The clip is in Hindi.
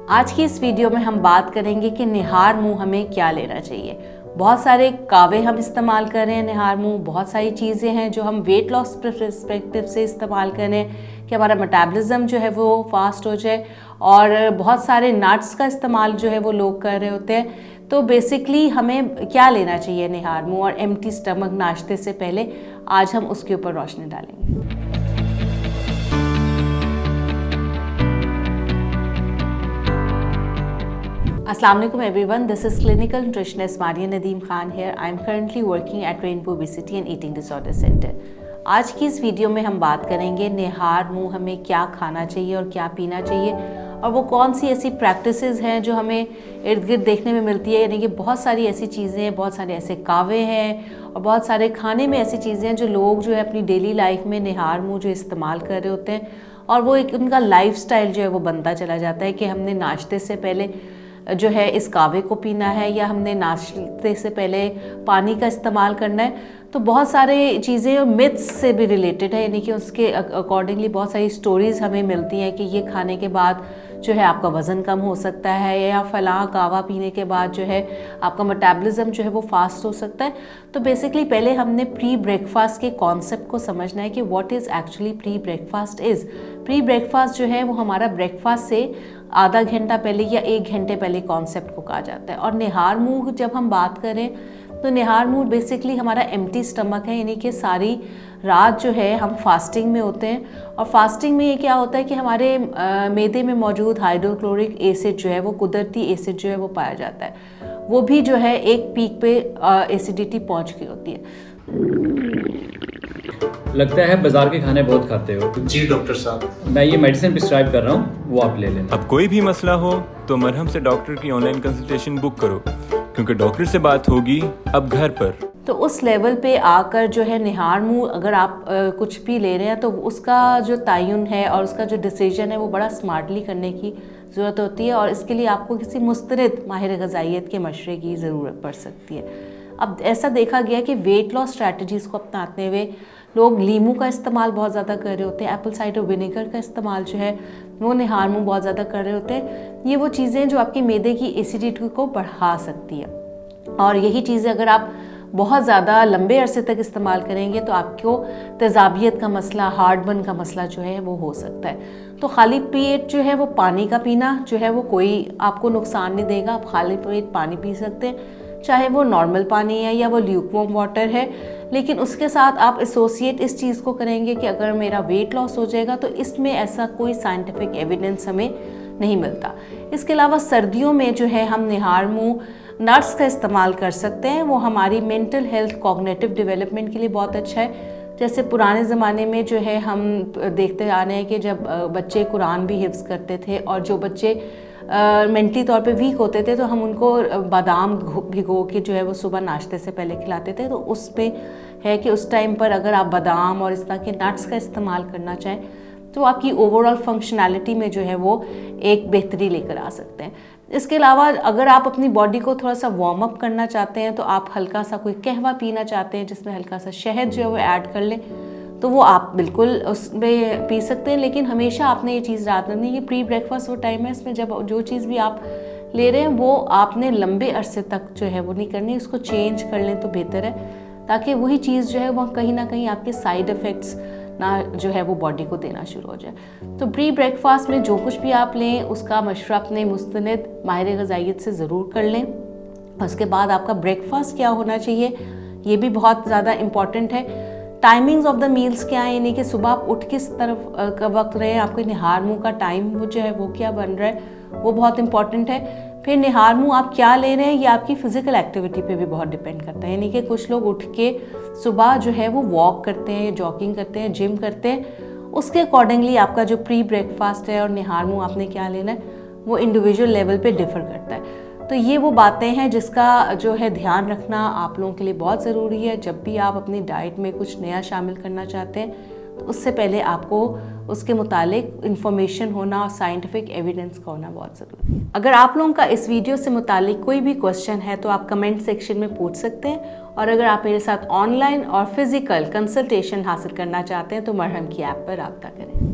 आज की इस वीडियो में हम बात करेंगे कि निहार मुंह हमें क्या लेना चाहिए। बहुत सारे कावे हम इस्तेमाल कर रहे हैं निहार मुंह, बहुत सारी चीज़ें हैं जो हम वेट लॉस पर्सपेक्टिव से इस्तेमाल कर रहे हैं कि हमारा मेटाबॉलिज्म जो है वो फास्ट हो जाए, और बहुत सारे नट्स का इस्तेमाल जो है वो लोग कर रहे होते हैं। तो बेसिकली हमें क्या लेना चाहिए निहार मुंह और एम्प्टी स्टमक नाश्ते से पहले, आज हम उसके ऊपर रोशनी डालेंगे। Assalamu alaikum everyone, this is clinical nutritionist Maria Nadeem Khan here. I am currently working at Rainbow Obesity and Eating Disorder Center. आज की इस वीडियो में हम बात करेंगे निहार मुंह हमें क्या खाना चाहिए और क्या पीना चाहिए, और वो कौन सी ऐसी प्रैक्टिसेस हैं जो हमें इर्द गिर्द देखने में मिलती है। यानी कि बहुत सारी ऐसी चीज़ें हैं, बहुत सारे ऐसे कावे हैं और बहुत सारे खाने में ऐसी चीज़ें हैं जो लोग जो है अपनी डेली लाइफ में निहार मुंह जो इस्तेमाल कर रहे होते हैं, और वो एक उनका लाइफस्टाइल जो है वो बनता चला जाता है कि हमने नाश्ते से पहले जो है इस कावे को पीना है, या हमने नाश्ते से पहले पानी का इस्तेमाल करना है। तो बहुत सारे चीज़ें मिथ्स से भी रिलेटेड है, यानी कि उसके अकॉर्डिंगली बहुत सारी स्टोरीज़ हमें मिलती हैं कि ये खाने के बाद जो है आपका वज़न कम हो सकता है, या फलां कावा पीने के बाद जो है आपका मेटाबॉलिज्म जो है वो फास्ट हो सकता है। तो बेसिकली पहले हमने प्री ब्रेकफास्ट के कॉन्सेप्ट को समझना है कि what is actually pre breakfast is. Pre breakfast जो है वो हमारा ब्रेकफास्ट से आधा घंटा पहले या 1 घंटे पहले कॉन्सेप्ट को कहा जाता है। और निहार मुंह जब हम बात करें तो निहार मुंह बेसिकली हमारा एम्प्टी स्टमक है, यानी कि सारी रात जो है हम फास्टिंग में होते हैं। और फास्टिंग में ये क्या होता है कि हमारे मैदे में मौजूद हाइड्रोक्लोरिक एसिड जो है वो कुदरती एसिड जो है वो पाया जाता है, वो भी जो है एक पीक पे एसिडिटी पहुंच गई होती है। लगता है बाजार के खाने बहुत खाते हो। जी डॉक्टर साहब, मैं ये मेडिसिन प्रिस्क्राइब कर रहा हूँ, वो आप ले लेना। अब कोई भी मसला हो तो मरहम से डॉक्टर की ऑनलाइन कंसल्टेशन बुक करो, क्योंकि डॉक्टर से बात होगी अब घर पर। तो उस लेवल पे आकर जो है निहार मुंह अगर आप कुछ भी ले रहे हैं तो उसका जो तयन है और उसका जो डिसीजन है वो बड़ा स्मार्टली करने की ज़रूरत होती है, और इसके लिए आपको किसी मुस्तरद माहिर ग़िज़ाइयत के मशवरे की ज़रूरत पड़ सकती है। अब ऐसा देखा गया कि वेट लॉस स्ट्रैटेजीज़ को अपनाते हुए लोग लीमू का इस्तेमाल बहुत ज़्यादा कर रहे होते हैं, एप्पल साइडर विनेगर का इस्तेमाल जो है वो निहार मुंह बहुत ज़्यादा कर रहे होते हैं। ये वो चीज़ें जो आपके मैदे की एसिडिटी को बढ़ा सकती है, और यही चीज़ें अगर आप बहुत ज़्यादा लंबे अरसे तक इस्तेमाल करेंगे तो आपको तेज़ाबियत का मसला, हार्टबर्न का मसला जो है वो हो सकता है। तो खाली पेट जो है वो पानी का पीना जो है वो कोई आपको नुकसान नहीं देगा। आप खाली पेट पानी पी सकते हैं, चाहे वो नॉर्मल पानी है या वो ल्यूकवार्म वाटर है, लेकिन उसके साथ आप एसोसिएट इस चीज़ को करेंगे कि अगर मेरा वेट लॉस हो जाएगा तो इसमें ऐसा कोई साइंटिफिक एविडेंस हमें नहीं मिलता। इसके अलावा सर्दियों में जो है हम निहार मुंह नट्स का इस्तेमाल कर सकते हैं। वो हमारी मेंटल हेल्थ, कॉग्निटिव डेवलपमेंट के लिए बहुत अच्छा है। जैसे पुराने ज़माने में जो है हम देखते आ रहे हैं कि जब बच्चे कुरान भी हिफ्ज़ करते थे, और जो बच्चे मेंटली तौर पे वीक होते थे तो हम उनको बादाम भिगो के जो है वो सुबह नाश्ते से पहले खिलाते थे। तो उस पे है कि उस टाइम पर अगर आप बादाम और इस तरह के नट्स का इस्तेमाल करना चाहें तो आपकी ओवरऑल फंक्शनैलिटी में जो है वो एक बेहतरी लेकर आ सकते हैं। इसके अलावा अगर आप अपनी बॉडी को थोड़ा सा वार्म अप करना चाहते हैं तो आप हल्का सा कोई कहवा पीना चाहते हैं जिसमें हल्का सा शहद जो है वो ऐड कर लें, तो वो आप बिल्कुल उसमें पी सकते हैं। लेकिन हमेशा आपने ये चीज़ याद रखनी है कि प्री ब्रेकफास्ट वो टाइम है, इसमें जब जो चीज़ भी आप ले रहे हैं वो आपने लंबे अरसे तक जो है वो नहीं करनी, उसको चेंज कर लें तो बेहतर है, ताकि वही चीज़ जो है वह कहीं ना कहीं आपके साइड इफ़ेक्ट्स ना जो है वो बॉडी को देना शुरू हो जाए। तो प्री ब्रेकफास्ट में जो कुछ भी आप लें उसका मशवरा अपने मुस्तनद माहिर ग़िज़ाइयत से ज़रूर कर लें। उसके बाद आपका ब्रेकफास्ट क्या होना चाहिए ये भी बहुत ज़्यादा इम्पॉर्टेंट है। टाइमिंग्स ऑफ द मील्स क्या है, यानी कि सुबह आप उठ किस तरफ का वक्त रहे हैं, आपके निहार मुंह का टाइम वो जो है वो क्या बन रहा है, वो बहुत इंपॉर्टेंट है। फिर निहार मुंह आप क्या ले रहे हैं ये आपकी फ़िज़िकल एक्टिविटी पे भी बहुत डिपेंड करता है। यानी कि कुछ लोग उठ के सुबह जो है वो वॉक करते हैं, जॉगिंग करते हैं, जिम करते हैं, उसके अकॉर्डिंगली आपका जो प्री ब्रेकफास्ट है और निहार मुंह आपने क्या लेना है वो इंडिविजुअल लेवल पे डिफ़र करता है। तो ये वो बातें हैं जिसका जो है ध्यान रखना आप लोगों के लिए बहुत ज़रूरी है। जब भी आप अपनी डाइट में कुछ नया शामिल करना चाहते हैं तो उससे पहले आपको उसके मुतालिक इन्फॉर्मेशन होना और साइंटिफिक एविडेंस का होना बहुत ज़रूरी है। अगर आप लोगों का इस वीडियो से मुतालिक कोई भी क्वेश्चन है तो आप कमेंट सेक्शन में पूछ सकते हैं, और अगर आप मेरे साथ ऑनलाइन और फिज़िकल कंसल्टेशन हासिल करना चाहते हैं तो मरहम की ऐप पर रब्ता करें।